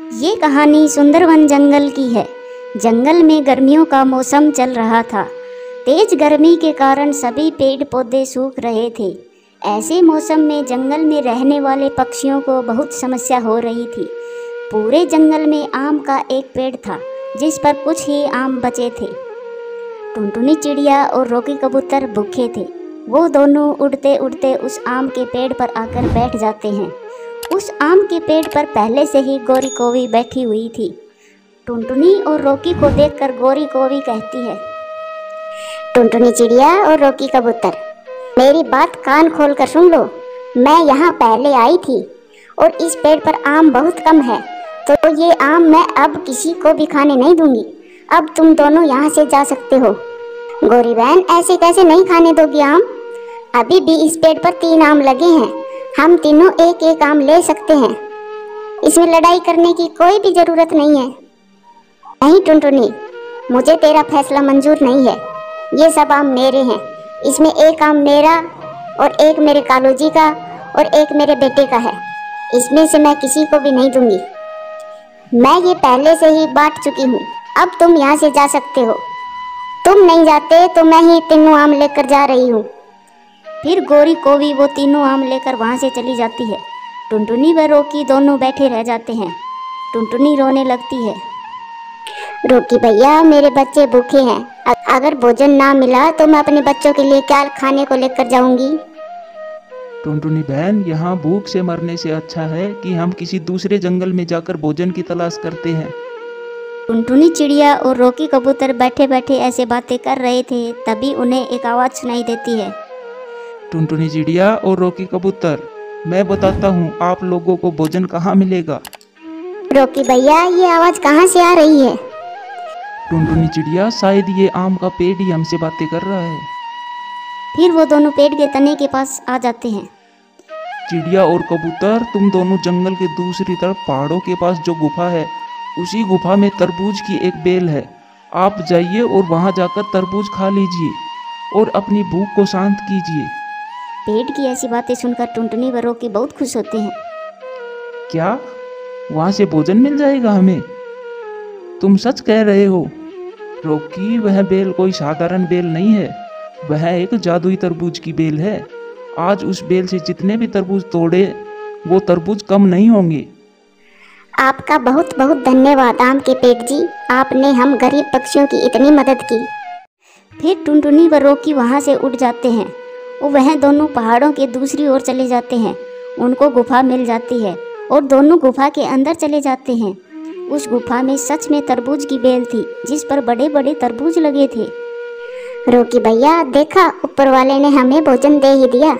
ये कहानी सुंदरवन जंगल की है। जंगल में गर्मियों का मौसम चल रहा था। तेज गर्मी के कारण सभी पेड़ पौधे सूख रहे थे। ऐसे मौसम में जंगल में रहने वाले पक्षियों को बहुत समस्या हो रही थी। पूरे जंगल में आम का एक पेड़ था जिस पर कुछ ही आम बचे थे। टुनटुनी चिड़िया और रोकी कबूतर भूखे थे। वो दोनों उड़ते उड़ते उस आम के पेड़ पर आकर बैठ जाते हैं। उस आम के पेड़ पर पहले से ही गोरी कोवी बैठी हुई थी। टुनटुनी और रोकी को देखकर गोरी कोवी कहती है, टुनटुनी चिड़िया और रोकी कबूतर, मेरी बात कान खोल कर सुन लो। मैं यहाँ पहले आई थी और इस पेड़ पर आम बहुत कम है, तो ये आम मैं अब किसी को भी खाने नहीं दूंगी। अब तुम दोनों यहाँ से जा सकते हो। गोरी बहन, ऐसे कैसे नहीं खाने दोगी आम? अभी भी इस पेड़ पर 3 आम लगे हैं। हम तीनों एक एक आम ले सकते हैं। इसमें लड़ाई करने की कोई भी जरूरत नहीं है। नहीं टुनटुनी, मुझे तेरा फैसला मंजूर नहीं है। ये सब आम मेरे हैं। इसमें एक आम मेरा और एक मेरे कालू जी का और एक मेरे बेटे का है। इसमें से मैं किसी को भी नहीं दूंगी। मैं ये पहले से ही बांट चुकी हूँ। अब तुम यहाँ से जा सकते हो। तुम नहीं जाते तो मैं ही तीनों आम लेकर जा रही हूँ। फिर गोरी कोवी वो तीनों आम लेकर वहाँ से चली जाती है। टुनटुनी व रोकी दोनों बैठे रह जाते हैं। टुनटुनी रोने लगती है, रोकी भैया, मेरे बच्चे भूखे हैं। अगर भोजन ना मिला तो मैं अपने बच्चों के लिए क्या खाने को लेकर जाऊंगी? टुनटुनी बहन, यहाँ भूख से मरने से अच्छा है कि हम किसी दूसरे जंगल में जाकर भोजन की तलाश करते हैं। टुनटुनी चिड़िया और रोकी कबूतर बैठे बैठे ऐसे बातें कर रहे थे। तभी उन्हें एक आवाज़ सुनाई देती है। टुनटुनी चिड़िया और रोकी कबूतर, मैं बताता हूँ आप लोगों को भोजन कहाँ मिलेगा। रोकी भैया, ये आवाज़ कहाँ से आ रही है? टुनटुनी चिड़िया, शायद ये आम का पेड़ ही हमसे बातें कर रहा है। फिर वो दोनों पेड़ के तने के पास आ जाते हैं। चिड़िया और कबूतर, तुम दोनों जंगल के दूसरी तरफ पहाड़ों के पास जो गुफा है, उसी गुफा में तरबूज की एक बेल है। आप जाइए और वहाँ जाकर तरबूज खा लीजिए और अपनी भूख को शांत कीजिए। पेड़ की ऐसी बातें सुनकर टुनटुनी व रोकी बहुत खुश होते हैं। क्या वहाँ से भोजन मिल जाएगा हमें? तुम सच कह रहे हो रोकी? वह बेल कोई साधारण बेल नहीं है, वह एक जादुई तरबूज की बेल है। आज उस बेल से जितने भी तरबूज तोड़े वो तरबूज कम नहीं होंगे। आपका बहुत बहुत धन्यवाद आम के पेड़ जी। आपने हम गरीब पक्षियों की इतनी मदद की। फिर टुनटुनी व रोकी वहाँ से उड़ जाते हैं। वह दोनों पहाड़ों के दूसरी ओर चले जाते हैं। उनको गुफा मिल जाती है और दोनों गुफा के अंदर चले जाते हैं। उस गुफा में सच में तरबूज की बेल थी जिस पर बड़े बड़े तरबूज लगे थे। रोकी भैया, देखा, ऊपर वाले ने हमें भोजन दे ही दिया।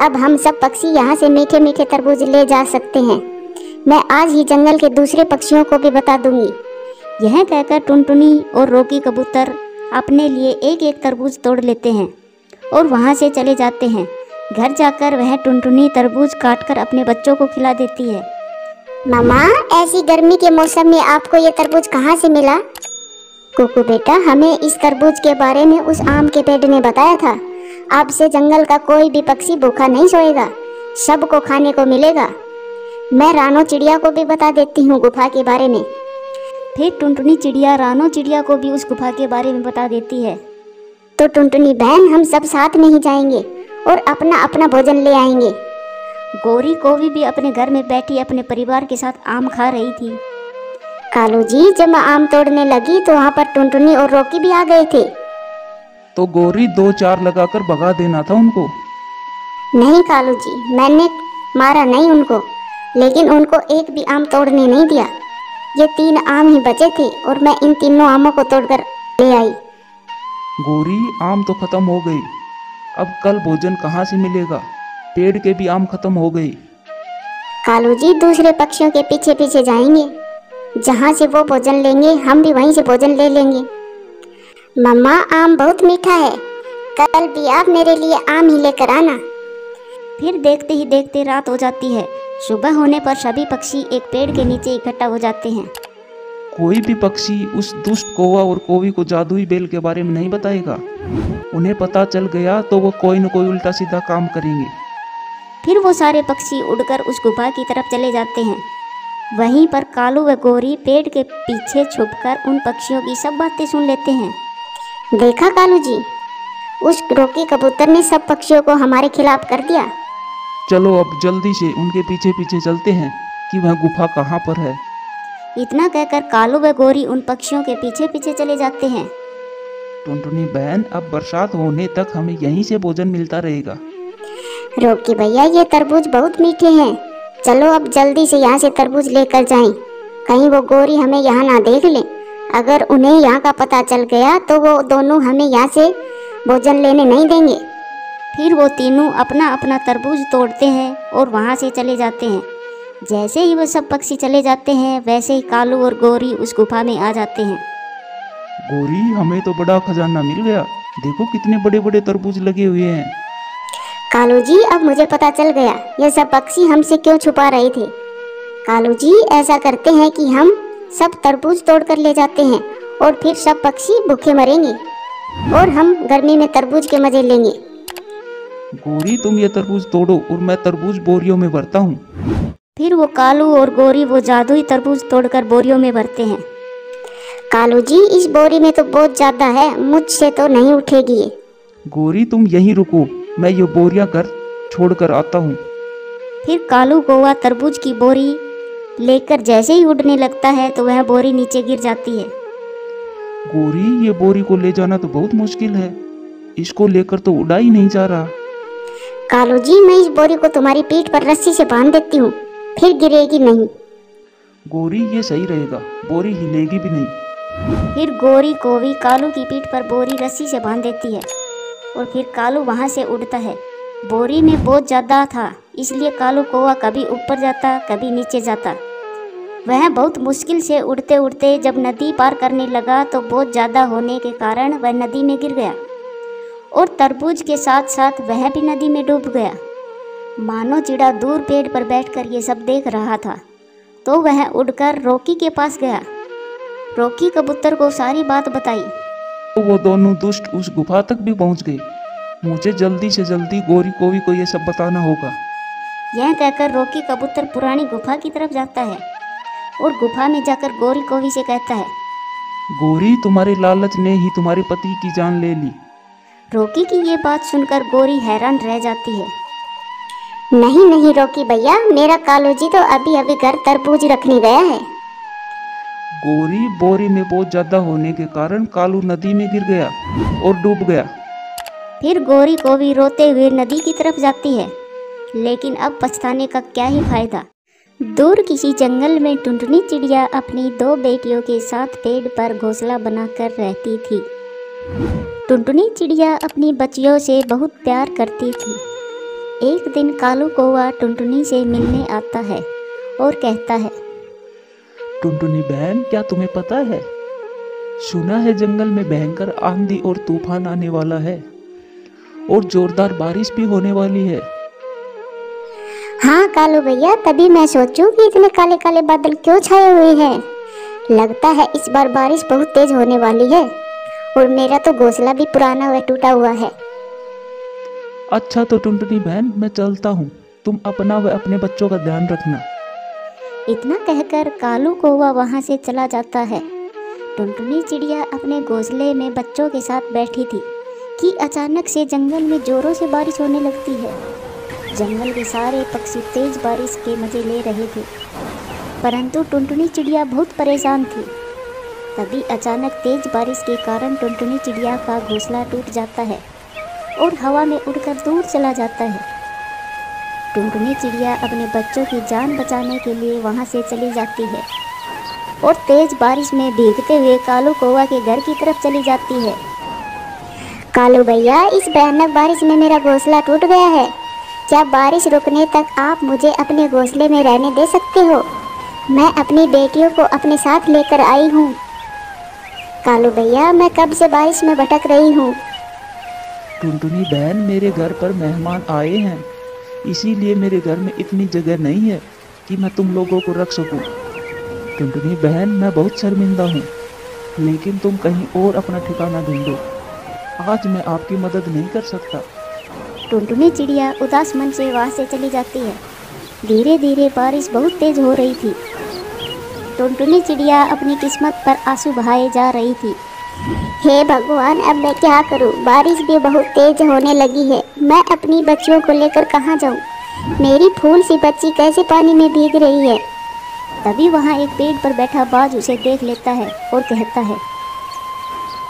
अब हम सब पक्षी यहाँ से मीठे मीठे तरबूज ले जा सकते हैं। मैं आज ही जंगल के दूसरे पक्षियों को भी बता दूंगी। यह कहकर टुनटुनी और रोकी कबूतर अपने लिए एक एक तरबूज तोड़ लेते हैं और वहाँ से चले जाते हैं। घर जाकर वह टुनटुनी तरबूज काटकर अपने बच्चों को खिला देती है। मामा, ऐसी गर्मी के मौसम में आपको ये तरबूज कहाँ से मिला? कुकू बेटा, हमें इस तरबूज के बारे में उस आम के पेड़ ने बताया था। अब से जंगल का कोई भी पक्षी भूखा नहीं सोएगा, सबको खाने को मिलेगा। मैं रानो चिड़िया को भी बता देती हूँ गुफा के बारे में। फिर टुनटुनी चिड़िया रानो चिड़िया को भी उस गुफा के बारे में बता देती है। तो टुनटुनी बहन, हम सब साथ में ही जाएंगे और अपना अपना भोजन ले आएंगे। गोरी कोवी भी अपने घर में बैठी अपने परिवार के साथ आम खा रही थी। कालू जी, जब मैं आम तोड़ने लगी तो वहाँ पर टुनटुनी और रोकी भी आ गए थे। तो गोरी 2-4 लगाकर भगा देना था उनको। नहीं कालू जी, मैंने मारा नहीं उनको, लेकिन उनको एक भी आम तोड़ने नहीं दिया। ये 3 आम ही बचे थे और मैं इन तीनों आमों को तोड़कर ले आई। गोरी, आम तो खत्म हो गई। अब कल भोजन कहाँ से मिलेगा? पेड़ के भी आम खत्म हो गए। कालू जी, दूसरे पक्षियों के पीछे पीछे जाएंगे। जहाँ से वो भोजन लेंगे हम भी वहीं से भोजन ले लेंगे। मम्मा, आम बहुत मीठा है। कल भी आप मेरे लिए आम ही लेकर आना। फिर देखते ही देखते रात हो जाती है। सुबह होने पर सभी पक्षी एक पेड़ के नीचे इकट्ठा हो जाते हैं। कोई भी पक्षी उस दुष्ट कौवा और कोवी को जादुई बेल के बारे में नहीं बताएगा। उन्हें पता चल गया तो वो कोई न कोई उल्टा सीधा काम करेंगे। फिर वो सारे पक्षी उड़कर उस गुफा की तरफ चले जाते हैं। वहीं पर कालू व गोरी पेड़ के पीछे छुपकर उन पक्षियों की सब बातें सुन लेते हैं। देखा कालू जी, उस रोकी कबूतर ने सब पक्षियों को हमारे खिलाफ कर दिया। चलो अब जल्दी से उनके पीछे पीछे चलते हैं कि वह गुफा कहाँ पर है। इतना कहकर कालू व गोरी उन पक्षियों के पीछे पीछे चले जाते हैं। टुनटुनी बहन, अब बरसात होने तक हमें यहीं से भोजन मिलता रहेगा। रोकी भैया, ये तरबूज बहुत मीठे हैं। चलो अब जल्दी से यहाँ से तरबूज लेकर जाएं। कहीं वो गोरी हमें यहाँ ना देख ले। अगर उन्हें यहाँ का पता चल गया तो वो दोनों हमें यहाँ से भोजन लेने नहीं देंगे। फिर वो तीनों अपना अपना तरबूज तोड़ते हैं और वहाँ से चले जाते हैं। जैसे ही वो सब पक्षी चले जाते हैं वैसे ही कालू और गोरी उस गुफा में आ जाते हैं। गोरी, हमें तो बड़ा खजाना मिल गया। देखो कितने बड़े बड़े तरबूज लगे हुए हैं। कालू जी, अब मुझे पता चल गया ये सब पक्षी हमसे क्यों छुपा रहे थे। कालू जी, ऐसा करते हैं कि हम सब तरबूज तोड़ कर ले जाते हैं और फिर सब पक्षी भूखे मरेंगे और हम गर्मी में तरबूज के मजे लेंगे। गोरी, तुम ये तरबूज तोड़ो और मैं तरबूज बोरियों में भरता हूँ। फिर वो कालू और गोरी वो जादुई तरबूज तोड़कर बोरियों में भरते हैं। कालू जी, इस बोरी में तो बहुत ज्यादा है, मुझसे तो नहीं उठेगी ये। गोरी, तुम यहीं रुको, मैं ये बोरियां घर छोड़कर आता हूँ। फिर कालू कौवा तरबूज की बोरी लेकर जैसे ही उड़ने लगता है तो वह बोरी नीचे गिर जाती है। गोरी, ये बोरी को ले जाना तो बहुत मुश्किल है। इसको लेकर तो उड़ा ही नहीं जा रहा। कालू जी, मैं इस बोरी को तुम्हारी पीठ पर रस्सी से बांध देती हूँ, फिर गिरेगी नहीं। गोरी, ये सही रहेगा, बोरी हिलेगी भी नहीं। फिर गोरी कौवी कालू की पीठ पर बोरी रस्सी से बांध देती है और फिर कालू वहाँ से उड़ता है। बोरी में बहुत ज़्यादा था, इसलिए कालू कौवा कभी ऊपर जाता कभी नीचे जाता। वह बहुत मुश्किल से उड़ते उड़ते जब नदी पार करने लगा तो बहुत ज़्यादा होने के कारण वह नदी में गिर गया और तरबूज के साथ साथ वह भी नदी में डूब गया। मानो चिड़ा दूर पेड़ पर बैठकर ये सब देख रहा था तो वह उड़कर रोकी के पास गया। रोकी कबूतर को सारी बात बताई। तो वो दोनों दुष्ट उस गुफा तक भी पहुंच गए। मुझे जल्दी से जल्दी गोरी कोवी को ये सब बताना होगा। यह कहकर रोकी कबूतर पुरानी गुफा की तरफ जाता है और गुफा में जाकर गोरी कौवी से कहता है, गोरी, तुम्हारे लालच ने ही तुम्हारे पति की जान ले ली। रोकी की ये बात सुनकर गोरी हैरान रह जाती है। नहीं नहीं रोकी भैया, मेरा कालू जी तो अभी अभी घर तरबूज रखने गया है। गोरी, बोरी में बहुत ज्यादा होने के कारण कालू नदी में गिर गया और डूब गया। फिर गोरी कौवी रोते हुए नदी की तरफ जाती है, लेकिन अब पछताने का क्या ही फायदा। दूर किसी जंगल में टुनटुनी चिड़िया अपनी 2 बेटियों के साथ पेड़ पर घोंसला बनाकर रहती थी। टुनटुनी चिड़िया अपनी बच्चियों से बहुत प्यार करती थी। एक दिन कालू कौवा टुनटुनी से मिलने आता है और कहता है, टुनटुनी बहन, क्या तुम्हें पता है, सुना है जंगल में भयंकर आंधी और तूफान आने वाला है और जोरदार बारिश भी होने वाली है। हाँ कालू भैया, तभी मैं सोचूं कि इतने काले काले बादल क्यों छाए हुए हैं। लगता है इस बार बारिश बहुत तेज होने वाली है और मेरा तो घोंसला भी पुराना व टूटा हुआ है। अच्छा तो टुनटुनी बहन, मैं चलता हूँ, तुम अपना व अपने बच्चों का ध्यान रखना। इतना कहकर कालू कौवा वहाँ से चला जाता है। टुनटुनी चिड़िया अपने घोंसले में बच्चों के साथ बैठी थी कि अचानक से जंगल में जोरों से बारिश होने लगती है। जंगल के सारे पक्षी तेज बारिश के मजे ले रहे थे, परंतु टुनटुनी चिड़िया बहुत परेशान थी। तभी अचानक तेज बारिश के कारण टुनटुनी चिड़िया का घोंसला टूट जाता है और हवा में उड़कर दूर चला जाता है। टुनटुनी चिड़िया अपने बच्चों की जान बचाने के लिए वहाँ से चली जाती है और तेज बारिश में भीगते हुए कालू कौवा के घर की तरफ चली जाती है। कालू भैया, इस भयानक बारिश में मेरा घोंसला टूट गया है। क्या बारिश रुकने तक आप मुझे अपने घोंसले में रहने दे सकते हो? मैं अपनी बेटियों को अपने साथ लेकर आई हूँ। कालू भैया, मैं कब से बारिश में भटक रही हूँ। टुनटुनी बहन, मेरे घर पर मेहमान आए हैं, इसीलिए मेरे घर में इतनी जगह नहीं है कि मैं तुम लोगों को रख सकूं। टुनटुनी बहन, मैं बहुत शर्मिंदा हूँ, लेकिन तुम कहीं और अपना ठिकाना ढूंढो। आज मैं आपकी मदद नहीं कर सकता। टुनटुनी चिड़िया उदास मन से वहाँ से चली जाती है। धीरे धीरे बारिश बहुत तेज हो रही थी टुनटुनी चिड़िया अपनी किस्मत पर आंसू बहाए जा रही थी। हे भगवान, अब मैं क्या करूं? बारिश भी बहुत तेज होने लगी है। मैं अपनी बच्चियों को लेकर कहां जाऊं? मेरी फूल सी बच्ची कैसे पानी में भीग रही है? तभी वहाँ एक पेड़ पर बैठा बाज उसे देख लेता है और कहता है,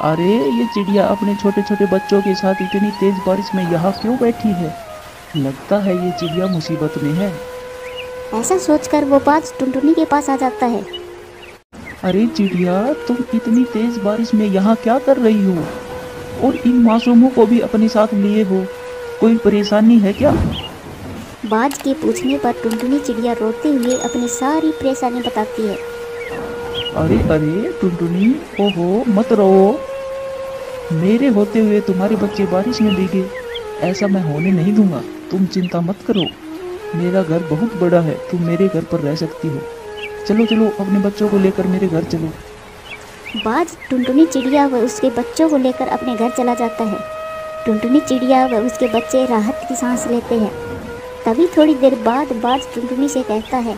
अरे ये चिड़िया अपने छोटे छोटे बच्चों के साथ इतनी तेज बारिश में यहाँ क्यों बैठी है? लगता है ये चिड़िया मुसीबत में है। ऐसा सोचकर वो बाज टुनटुनी के पास आ जाता है। अरे चिड़िया, तुम इतनी तेज बारिश में यहाँ क्या कर रही हो? और इन मासूमों को भी अपने साथ लिए हो, कोई परेशानी है क्या? बाज के पूछने पर टुनटुनी चिड़िया रोते हुए अपनी सारी परेशानी बताती है। अरे अरे टुनटुनी, ओहो मत रो। मेरे होते हुए तुम्हारे बच्चे बारिश में भीगे, ऐसा मैं होने नहीं दूंगा। तुम चिंता मत करो, मेरा घर बहुत बड़ा है, तुम मेरे घर पर रह सकती हो। चलो चलो, अपने बच्चों को लेकर मेरे घर चलो। बाज टुनटुनी चिड़िया व उसके बच्चों को लेकर अपने घर चला जाता है। टुनटुनी चिड़िया व उसके बच्चे राहत की सांस लेते हैं। तभी थोड़ी देर बाद बाज टुनटुनी से कहता है,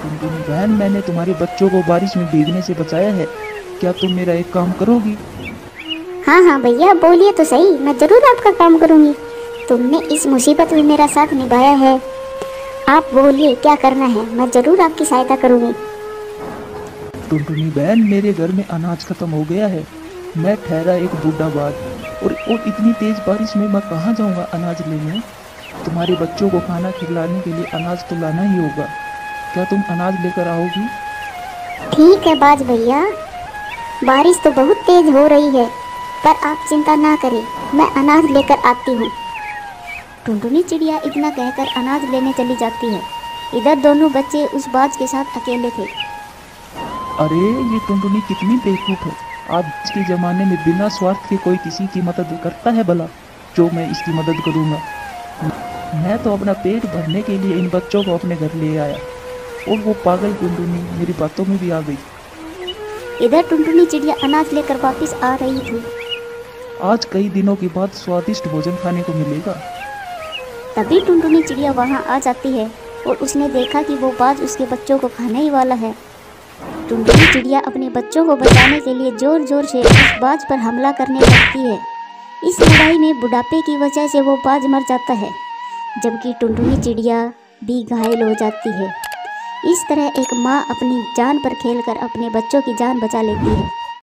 टुनटुनी बहन, मैंने तुम्हारे बच्चों को बारिश में भीगने से बचाया है, क्या तुम मेरा एक काम करोगी? हाँ हाँ भैया, बोलिए तो सही, मैं जरूर आपका काम करूँगी। तुमने इस मुसीबत में मेरा साथ निभाया है, आप बोलिए क्या करना है, मैं जरूर आपकी सहायता करूँगी। टुनटुनी बहन, मेरे घर में अनाज खत्म हो गया है। मैं ठहरा एक बूढ़ा बाज, और इतनी तेज बारिश में मैं कहाँ जाऊँगा अनाज लेने? तुम्हारे बच्चों को खाना खिलाने के लिए अनाज तो लाना ही होगा। क्या तुम अनाज लेकर आओगी? ठीक है बाज भैया, बारिश तो बहुत तेज हो रही है, पर आप चिंता ना करें, मैं अनाज लेकर आती हूँ। टुनटुनी चिड़िया इतना कहकर अनाज लेने चली जाती है। इधर दोनों बच्चे उस बाज के साथ अकेले थे। अरे ये टुनटुनी कितनी बेवकूफ़ है। आज के ज़माने में बिना स्वार्थ के कोई किसी की मदद करता है भला, जो मैं इसकी मदद करूँगा? मैं तो अपना पेट भरने के लिए इन बच्चों को अपने घर ले आया, और वो पागल टुनटुनी मेरी बातों में भी आ गई। इधर टुनटुनी चिड़िया अनाज लेकर वापस आ रही थी। आज कई दिनों के बाद स्वादिष्ट भोजन खाने को मिलेगा। तभी टुनटुनी चिड़िया वहाँ आ जाती है और उसने देखा कि वो बाज उसके बच्चों को खाने ही वाला है। टुनटुनी चिड़िया अपने बच्चों को बचाने के लिए जोर जोर से उस बाज पर हमला करने लगती है। इस लड़ाई में बुढ़ापे की वजह से वो बाज मर जाता है, जबकि टुनटुनी चिड़िया भी घायल हो जाती है। इस तरह एक माँ अपनी जान पर खेलकर अपने बच्चों की जान बचा लेती है।